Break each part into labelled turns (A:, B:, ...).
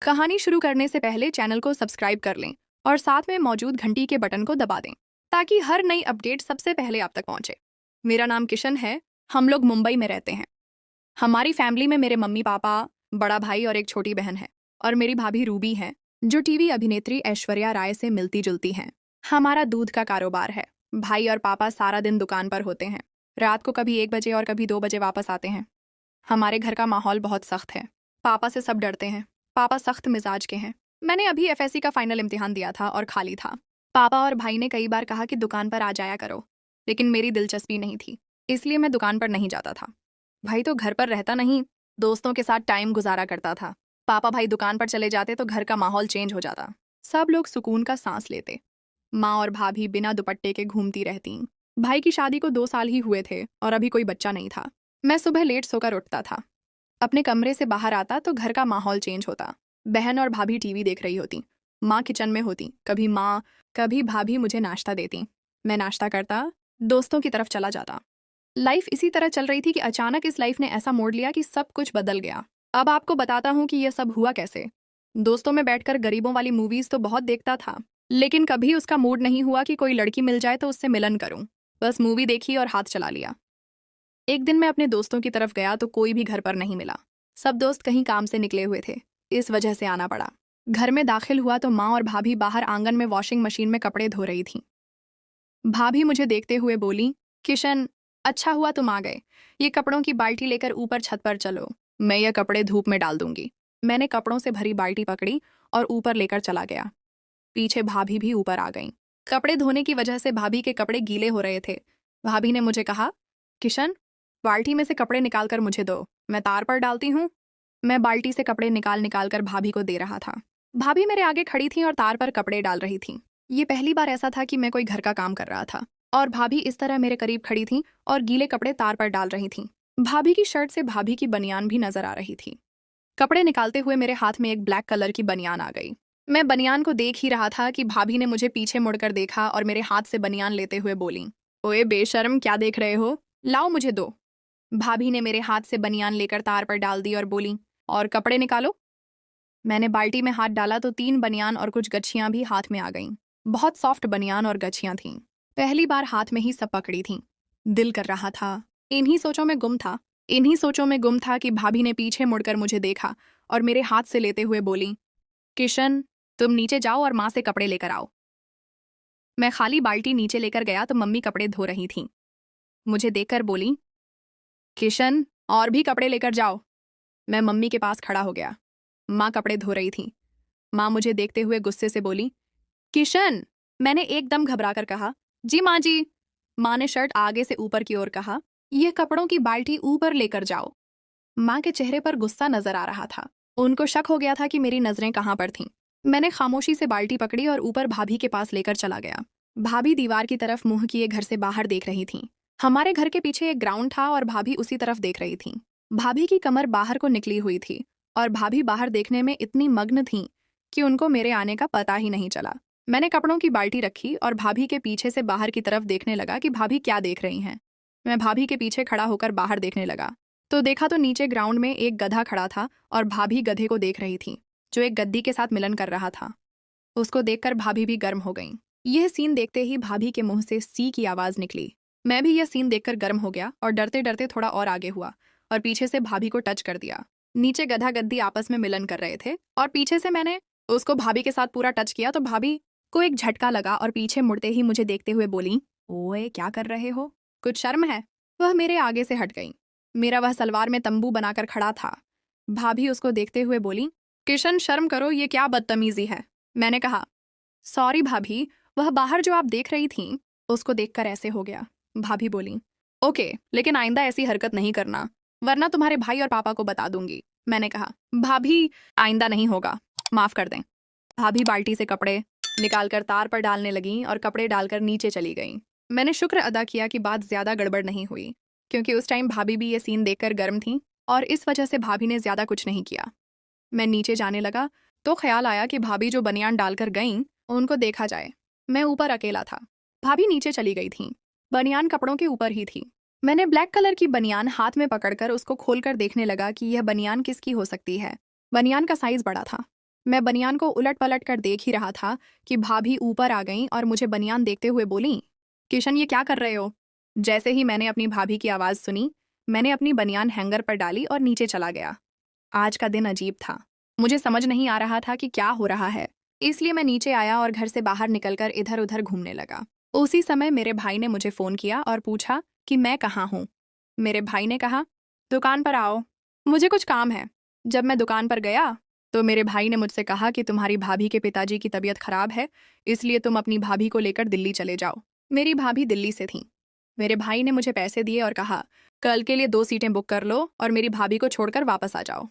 A: कहानी शुरू करने से पहले चैनल को सब्सक्राइब कर लें और साथ में मौजूद घंटी के बटन को दबा दें ताकि हर नई अपडेट सबसे पहले आप तक पहुंचे। मेरा नाम किशन है। हम लोग मुंबई में रहते हैं। हमारी फैमिली में मेरे मम्मी पापा, बड़ा भाई और एक छोटी बहन है और मेरी भाभी रूबी है जो टीवी अभिनेत्री ऐश्वर्या राय से मिलती जुलती हैं। हमारा दूध का कारोबार है। भाई और पापा सारा दिन दुकान पर होते हैं। रात को कभी 1 बजे और कभी 2 बजे वापस आते हैं। हमारे घर का माहौल बहुत सख्त है। पापा से सब डरते हैं। पापा सख्त मिजाज के हैं। मैंने अभी एफएससी का फाइनल इम्तिहान दिया था और खाली था। पापा और भाई ने कई बार कहा कि दुकान पर आ जाया करो, लेकिन मेरी दिलचस्पी नहीं थी, इसलिए मैं दुकान पर नहीं जाता था। भाई तो घर पर रहता नहीं, दोस्तों के साथ टाइम गुजारा करता था। पापा भाई दुकान पर चले जाते तो घर का माहौल चेंज हो जाता। सब लोग सुकून का सांस लेते। माँ और भाभी बिना दुपट्टे के घूमती रहती। भाई की शादी को 2 साल ही हुए थे और अभी कोई बच्चा नहीं था। मैं सुबह लेट सोकर उठता था। अपने कमरे से बाहर आता तो घर का माहौल चेंज होता। बहन और भाभी टीवी देख रही होती। माँ किचन में होती। कभी माँ कभी भाभी मुझे नाश्ता देती। मैं नाश्ता करता, दोस्तों की तरफ चला जाता। लाइफ इसी तरह चल रही थी कि अचानक इस लाइफ ने ऐसा मोड़ लिया कि सब कुछ बदल गया। अब आपको बताता हूँ कि यह सब हुआ कैसे। दोस्तों में बैठकर गरीबों वाली मूवीज तो बहुत देखता था, लेकिन कभी उसका मूड नहीं हुआ कि कोई लड़की मिल जाए तो उससे मिलन करूं। बस मूवी देखी और हाथ चला लिया। एक दिन मैं अपने दोस्तों की तरफ गया तो कोई भी घर पर नहीं मिला। सब दोस्त कहीं काम से निकले हुए थे, इस वजह से आना पड़ा। घर में दाखिल हुआ तो माँ और भाभी बाहर आंगन में वॉशिंग मशीन में कपड़े धो रही थीं। भाभी मुझे देखते हुए बोली, किशन, अच्छा हुआ तुम आ गए। ये कपड़ों की बाल्टी लेकर ऊपर छत पर चलो, मैं ये कपड़े धूप में डाल दूंगी। मैंने कपड़ों से भरी बाल्टी पकड़ी और ऊपर लेकर चला गया। पीछे भाभी भी ऊपर आ गईं। कपड़े धोने की वजह से भाभी के कपड़े गीले हो रहे थे। भाभी ने मुझे कहा, किशन, बाल्टी में से कपड़े निकालकर मुझे दो, मैं तार पर डालती हूँ। मैं बाल्टी से कपड़े निकाल कर भाभी को दे रहा था। भाभी मेरे आगे खड़ी थी और तार पर कपड़े डाल रही थी। ये पहली बार ऐसा था कि मैं कोई घर का काम कर रहा था और भाभी इस तरह मेरे करीब खड़ी थी और गीले कपड़े तार पर डाल रही थी। भाभी की शर्ट से भाभी की बनियान भी नजर आ रही थी। कपड़े निकालते हुए मेरे हाथ में एक ब्लैक कलर की बनियान आ गई। मैं बनियान को देख ही रहा था कि भाभी ने मुझे पीछे मुड़कर देखा और मेरे हाथ से बनियान लेते हुए बोली, ओए बेशर्म, क्या देख रहे हो, लाओ मुझे दो। भाभी ने मेरे हाथ से बनियान लेकर तार पर डाल दी और बोली, और कपड़े निकालो। मैंने बाल्टी में हाथ डाला तो 3 बनियान और कुछ गच्छियां भी हाथ में आ गईं। बहुत सॉफ्ट बनियान और गच्छियां थीं। पहली बार हाथ में ही सब पकड़ी थीं। दिल कर रहा था। इन्हीं सोचों में गुम था कि भाभी ने पीछे मुड़कर मुझे देखा और मेरे हाथ से लेते हुए बोली, किशन, तुम नीचे जाओ और माँ से कपड़े लेकर आओ। मैं खाली बाल्टी नीचे लेकर गया तो मम्मी कपड़े धो रही थीं। मुझे देखकर बोली, किशन, और भी कपड़े लेकर जाओ। मैं मम्मी के पास खड़ा हो गया। माँ कपड़े धो रही थी। माँ मुझे देखते हुए गुस्से से बोली, किशन। मैंने एकदम घबराकर कहा, जी माँ जी। माँ ने शर्ट आगे से ऊपर की ओर कहा, यह कपड़ों की बाल्टी ऊपर लेकर जाओ। माँ के चेहरे पर गुस्सा नजर आ रहा था। उनको शक हो गया था कि मेरी नजरें कहाँ पर थीं। मैंने खामोशी से बाल्टी पकड़ी और ऊपर भाभी के पास लेकर चला गया। भाभी दीवार की तरफ मुंह किए घर से बाहर देख रही थीं। हमारे घर के पीछे एक ग्राउंड था और भाभी उसी तरफ देख रही थीं। भाभी की कमर बाहर को निकली हुई थी और भाभी बाहर देखने में इतनी मग्न थीं कि उनको मेरे आने का पता ही नहीं चला। मैंने कपड़ों की बाल्टी रखी और भाभी के पीछे से बाहर की तरफ देखने लगा कि भाभी क्या देख रही हैं। मैं भाभी के पीछे खड़ा होकर बाहर देखने लगा तो देखा तो नीचे ग्राउंड में एक गधा खड़ा था और भाभी गधे को देख रही थी जो एक गद्दी के साथ मिलन कर रहा था। उसको देखकर भाभी भी गर्म हो गई। यह सीन देखते ही भाभी के मुंह से सी की आवाज निकली। मैं भी यह सीन देखकर गर्म हो गया और डरते डरते थोड़ा और आगे हुआ और पीछे से भाभी को टच कर दिया। नीचे गधा गद्दी आपस में मिलन कर रहे थे और पीछे से मैंने उसको भाभी के साथ पूरा टच किया तो भाभी को एक झटका लगा और पीछे मुड़ते ही मुझे देखते हुए बोली, ओए क्या कर रहे हो, कुछ शर्म है। वह मेरे आगे से हट गई। मेरा वह सलवार में तंबू बनाकर खड़ा था। भाभी उसको देखते हुए बोली, किशन, शर्म करो, ये क्या बदतमीजी है। मैंने कहा, सॉरी भाभी, वह बाहर जो आप देख रही थीं उसको देखकर ऐसे हो गया। भाभी बोली, ओके, लेकिन आइंदा ऐसी हरकत नहीं करना वरना तुम्हारे भाई और पापा को बता दूंगी। मैंने कहा, भाभी, आइंदा नहीं होगा, माफ कर दें। भाभी बाल्टी से कपड़े निकालकर तार पर डालने लगीं और कपड़े डालकर नीचे चली गईं। मैंने शुक्र अदा किया कि बात ज्यादा गड़बड़ नहीं हुई, क्योंकि उस टाइम भाभी भी ये सीन देखकर गर्म थी और इस वजह से भाभी ने ज्यादा कुछ नहीं किया। मैं नीचे जाने लगा तो ख्याल आया कि भाभी जो बनियान डालकर गईं उनको देखा जाए। मैं ऊपर अकेला था। भाभी नीचे चली गई थी। बनियान कपड़ों के ऊपर ही थी। मैंने ब्लैक कलर की बनियान हाथ में पकड़कर उसको खोलकर देखने लगा कि यह बनियान किसकी हो सकती है। बनियान का साइज बड़ा था। मैं बनियान को उलट पलट कर देख ही रहा था कि भाभी ऊपर आ गईं और मुझे बनियान देखते हुए बोली, किशन ये क्या कर रहे हो? जैसे ही मैंने अपनी भाभी की आवाज़ सुनी, मैंने अपनी बनियान हैंगर पर डाली और नीचे चला गया। आज का दिन अजीब था। मुझे समझ नहीं आ रहा था कि क्या हो रहा है, इसलिए मैं नीचे आया और घर से बाहर निकलकर इधर उधर घूमने लगा। उसी समय मेरे भाई ने मुझे फ़ोन किया और पूछा कि मैं कहाँ हूँ। मेरे भाई ने कहा, दुकान पर आओ, मुझे कुछ काम है। जब मैं दुकान पर गया तो मेरे भाई ने मुझसे कहा कि तुम्हारी भाभी के पिताजी की तबीयत खराब है, इसलिए तुम अपनी भाभी को लेकर दिल्ली चले जाओ। मेरी भाभी दिल्ली से थी। मेरे भाई ने मुझे पैसे दिए और कहा, कल के लिए 2 सीटें बुक कर लो और मेरी भाभी को छोड़कर वापस आ जाओ।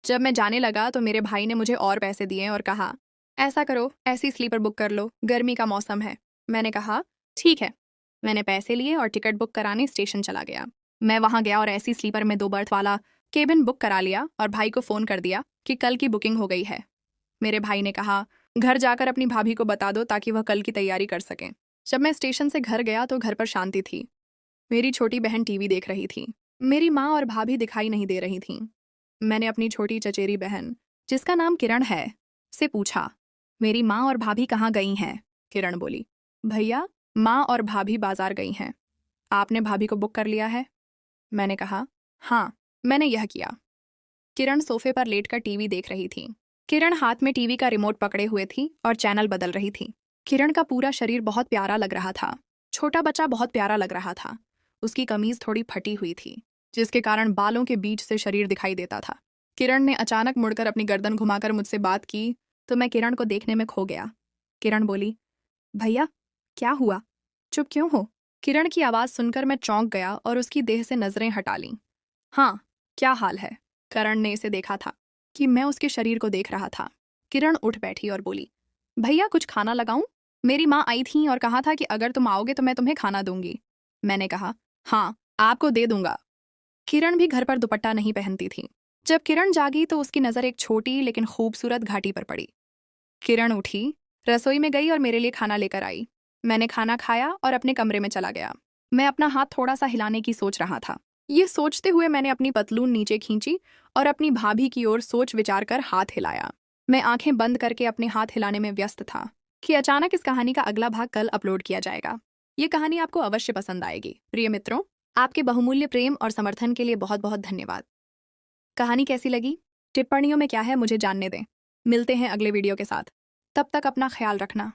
A: जब मैं जाने लगा तो मेरे भाई ने मुझे और पैसे दिए और कहा, ऐसा करो, ऐसी स्लीपर बुक कर लो, गर्मी का मौसम है। मैंने कहा, ठीक है। मैंने पैसे लिए और टिकट बुक कराने स्टेशन चला गया। मैं वहां गया और ऐसी स्लीपर में 2 बर्थ वाला केबिन बुक करा लिया और भाई को फ़ोन कर दिया कि कल की बुकिंग हो गई है। मेरे भाई ने कहा, घर जाकर अपनी भाभी को बता दो ताकि वह कल की तैयारी कर सकें। जब मैं स्टेशन से घर गया तो घर पर शांति थी। मेरी छोटी बहन टीवी देख रही थी। मेरी माँ और भाभी दिखाई नहीं दे रही थीं। मैंने अपनी छोटी चचेरी बहन, जिसका नाम किरण है, से पूछा, मेरी माँ और भाभी कहाँ गई हैं? किरण बोली, भैया, माँ और भाभी बाजार गई हैं। आपने भाभी को बुक कर लिया है? मैंने कहा, हाँ, मैंने यह किया। किरण सोफे पर लेटकर टीवी देख रही थी। किरण हाथ में टीवी का रिमोट पकड़े हुए थी और चैनल बदल रही थी। किरण का पूरा शरीर बहुत प्यारा लग रहा था। छोटा बच्चा बहुत प्यारा लग रहा था। उसकी कमीज थोड़ी फटी हुई थी, जिसके कारण बालों के बीच से शरीर दिखाई देता था। किरण ने अचानक मुड़कर अपनी गर्दन घुमाकर मुझसे बात की तो मैं किरण को देखने में खो गया। किरण बोली, भैया, क्या हुआ? चुप क्यों हो? किरण की आवाज़ सुनकर मैं चौंक गया और उसकी देह से नजरें हटा लीं। हाँ, क्या हाल है? करण ने इसे देखा था कि मैं उसके शरीर को देख रहा था। किरण उठ बैठी और बोली, भैया, कुछ खाना लगाऊं? मेरी माँ आई थी और कहा था कि अगर तुम आओगे तो मैं तुम्हें खाना दूंगी। मैंने कहा, हाँ, आपको दे दूंगा। किरण भी घर पर दुपट्टा नहीं पहनती थी। जब किरण जागी तो उसकी नज़र एक छोटी लेकिन खूबसूरत घाटी पर पड़ी। किरण उठी, रसोई में गई और मेरे लिए खाना लेकर आई। मैंने खाना खाया और अपने कमरे में चला गया। मैं अपना हाथ थोड़ा सा हिलाने की सोच रहा था। ये सोचते हुए मैंने अपनी पतलून नीचे खींची और अपनी भाभी की ओर सोच विचार कर हाथ हिलाया। मैं आंखें बंद करके अपने हाथ हिलाने में व्यस्त था कि अचानक इस कहानी का अगला भाग कल अपलोड किया जाएगा। ये कहानी आपको अवश्य पसंद आएगी। प्रिय मित्रों, आपके बहुमूल्य प्रेम और समर्थन के लिए बहुत बहुत धन्यवाद। कहानी कैसी लगी? टिप्पणियों में क्या है मुझे जानने दें। मिलते हैं अगले वीडियो के साथ। तब तक अपना ख्याल रखना।